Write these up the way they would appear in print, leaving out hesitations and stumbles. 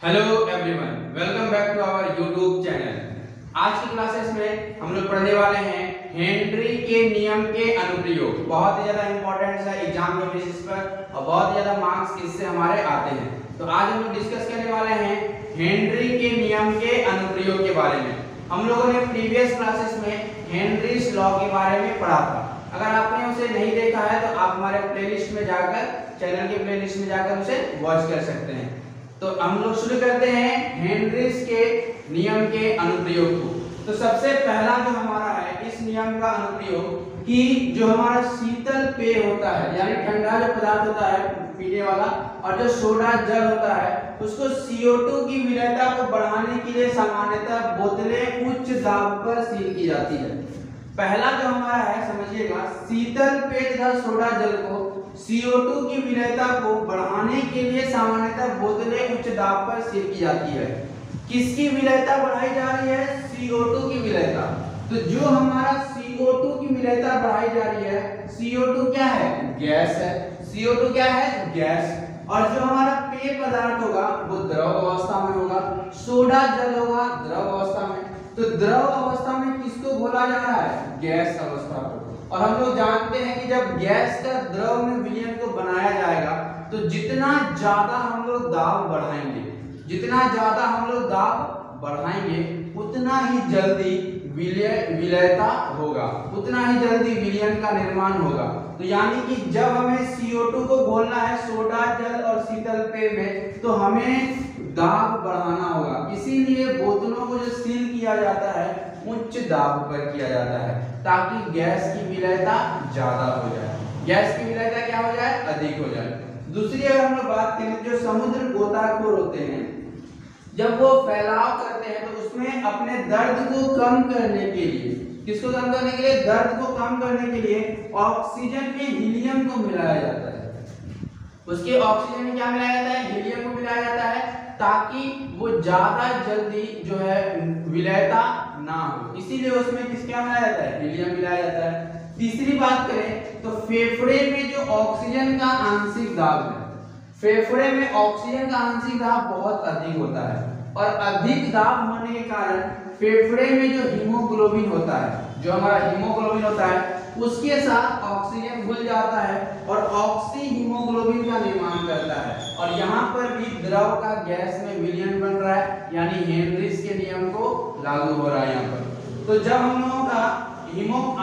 Hello everyone, welcome back to our YouTube channel. आज की classes में हम लोग पढ़ने वाले हैं हेनरी के नियम के अनुप्रयोग। बहुत ही ज्यादा इंपॉर्टेंट है एग्जाम के बेसिस पर और बहुत ही ज्यादा मार्क्स इससे हमारे आते हैं। तो आज हम लोग डिस्कस करने वाले हैं हेनरी के नियम के अनुप्रयोग के बारे में। हम लोगों ने प्रीवियस क्लासेस में हेनरीज लॉ के बारे में पढ़ा था। अगर आपने उसे नहीं देखा है तो आप हमारे प्लेलिस्ट में जाकर, चैनल के प्लेलिस्ट में जाकर उसे वॉच कर सकते हैं। तो हम लोग शुरू करते हैं हेनरीज के नियम के अनुप्रयोग को। तो सबसे पहला जो हमारा है इस नियम का अनुप्रयोग कि जो हमारा शीतल पेय होता है यानी ठंडा जो पदार्थ होता है पीने वाला और जो सोडा जल होता है उसको CO2 की विलेयता को बढ़ाने के लिए सामान्यतः बोतलें उच्च दाब पर सील की जाती है। पहला जो हमारा है समझिएगा, शीतल पेय तथा सोडा जल को CO2 की विलेयता को बढ़ाने के लिए सामान्यतः बोतलें उच्च दाब पर सील की जाती है। किसकी विलेयता बढ़ाई जा रही है? CO2 की विलेयता। तो जो हमारा CO2 की विलेयता बढ़ाई जा रही है, CO2 क्या है? गैस है। CO2 क्या है? गैस। और जो हमारा पेय पदार्थ होगा वो द्रव अवस्था में होगा, सोडा जल होगा द्रव अवस्था में। तो द्रव अवस्था में किसको घोला जा रहा है? गैस अवस्था को। और हम लोग जानते हैं कि जब गैस का द्रव में विलयन को बनाया जाएगा तो जितना ज्यादा हम लोग दाब बढ़ाएंगे, जितना ज्यादा हम लोग दाब बढ़ाएंगे उतना ही जल्दी विलयता होगा, उतना ही जल्दी विलयन का निर्माण होगा। तो यानी कि जब हमें CO2 को घोलना है सोडा जल और शीतल पेय में तो हमें दाब बढ़ाना होगा। इसीलिए बोतलों को जो सील किया जाता है उच्च दाब पर किया जाता है ताकि गैस की विलयता ज्यादा हो जाए, गैस की विलयता क्या हो जाए? अधिक हो जाए। दूसरी अगर हम लोग बात करें, जो समुद्र गोताखोर होते हैं जब वो फैलाव करते हैं तो उसमें अपने दर्द को कम करने के लिए, किसको कम करने के लिए? दर्द को कम करने के लिए ऑक्सीजन में हीलियम को मिलाया जाता है। उसके ऑक्सीजन में क्या मिलाया जाता है? हीलियम को मिलाया जाता है ताकि वो ज्यादा जल्दी जो है विलयता ना हो, इसीलिए उसमें किसका मिलाया जाता है? हीलियम मिलाया जाता है। तीसरी बात करें तो फेफड़े में जो ऑक्सीजन का आंशिक दाब है, फेफड़े में ऑक्सीजन का आंशिक दाब बहुत अधिक होता है और अधिक दाब होने के कारण फेफड़े में जो हीमोग्लोबिन होता है, जो हमारा हीमोग्लोबिन होता है उसके साथ ऑक्सीजन घुल जाता है और ऑक्सी हीमोग्लोबिन का निर्माण करता है और यहाँ पर भी द्रव का गैस में विलयन बन रहा है, यानी हेनरीज के नियम को लागू हो रहा है यहाँ पर। तो जब हम लोगों का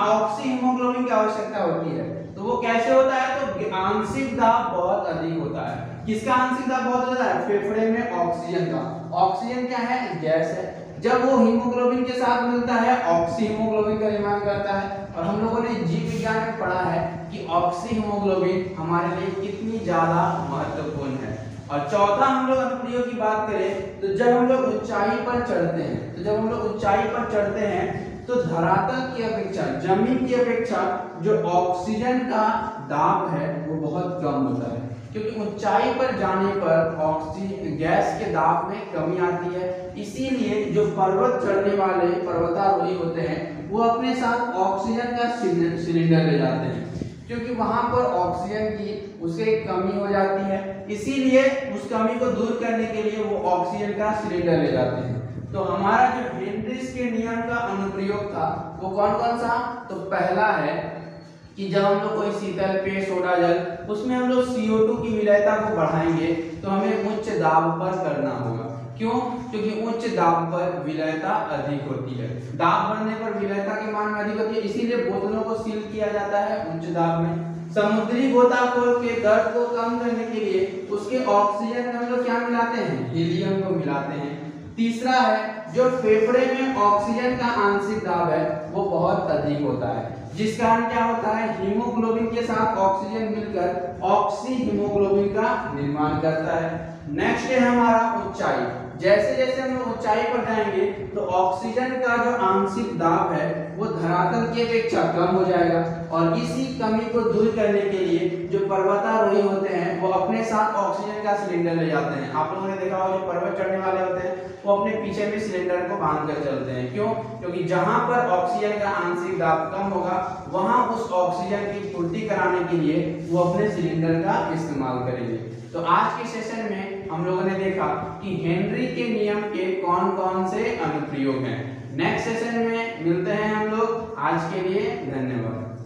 ऑक्सी हीमोग्लोबिन की आवश्यकता होती है तो वो कैसे होता है? तो आंशिक दाब बहुत अधिक होता है। किसका आंशिक दाब बहुत होता है? फेफड़े में ऑक्सीजन का। ऑक्सीजन क्या है? गैस है। जब वो हीमोग्लोबिन के साथ मिलता है ऑक्सी हीमोग्लोबिन का निर्माण करता है और हम लोगों ने जीव विज्ञान में पढ़ा है कि ऑक्सी हीमोग्लोबिन हमारे लिए कितनी ज्यादा महत्वपूर्ण है। और चौथा हम लोग अनुप्रयोग की बात करें तो जब हम लोग ऊंचाई पर चढ़ते हैं, तो जब हम लोग ऊंचाई पर चढ़ते हैं तो धरातल की अपेक्षा, जमीन की अपेक्षा जो ऑक्सीजन का दाब है वो बहुत कम होता है, क्योंकि ऊंचाई पर जाने पर ऑक्सीजन गैस के दाब में कमी आती है। इसीलिए जो पर्वत चढ़ने वाले पर्वतारोही होते हैं वो अपने साथ ऑक्सीजन का सिलेंडर ले जाते हैं, क्योंकि वहां पर ऑक्सीजन की उसे कमी हो जाती है। इसीलिए उस कमी को दूर करने के लिए वो ऑक्सीजन का सिलेंडर ले जाते हैं। तो हमारा जो हेनरीज के नियम का अनुप्रयोग था वो कौन कौन सा? तो पहला है कि जब हम लोग कोई शीतल पेय सोडा जल उसमें हम लोग CO2 की विलयता को बढ़ाएंगे तो हमें उच्च दाब पर करना होगा। क्यों? क्योंकि उच्च दाब पर विलयता अधिक होती है। दाब बढ़ने पर विलयता के मान में अधिक होती है, इसीलिए बोतलों को सील किया जाता है उच्च दाब में। समुद्री गोताखोर के दर्द को कम करने के लिए उसके ऑक्सीजन में हम लोग क्या मिलाते हैं? हीलियम को मिलाते हैं। तीसरा है जो फेफड़े में ऑक्सीजन का आंशिक दाब है वो बहुत अधिक होता है, जिस कारण क्या होता है? हीमोग्लोबिन के साथ ऑक्सीजन मिलकर ऑक्सी हीमोग्लोबिन का निर्माण करता है। नेक्स्ट है हमारा ऊंचाई। जैसे जैसे हम लोग ऊंचाई पर जाएंगे तो ऑक्सीजन का जो आंशिक दाब है वो धरातल की अपेक्षा कम हो जाएगा और इसी कमी को दूर करने के लिए जो पर्वतारोही होते हैं वो अपने साथ ऑक्सीजन का सिलेंडर ले जाते हैं। आप लोगों ने देखा होगा जो पर्वत चढ़ने वाले होते हैं वो अपने पीछे भी सिलेंडर को बांध कर चलते हैं। क्यों? क्योंकि जहां पर ऑक्सीजन का आंशिक दाब कम होगा वहां उस ऑक्सीजन की पूर्ति कराने के लिए वो अपने सिलेंडर का इस्तेमाल करेंगे। तो आज के सेशन में हम लोगों ने देखा कि हेनरी के नियम के कौन कौन से अनुप्रयोग हैं। नेक्स्ट सेशन में मिलते हैं हम लोग। आज के लिए धन्यवाद।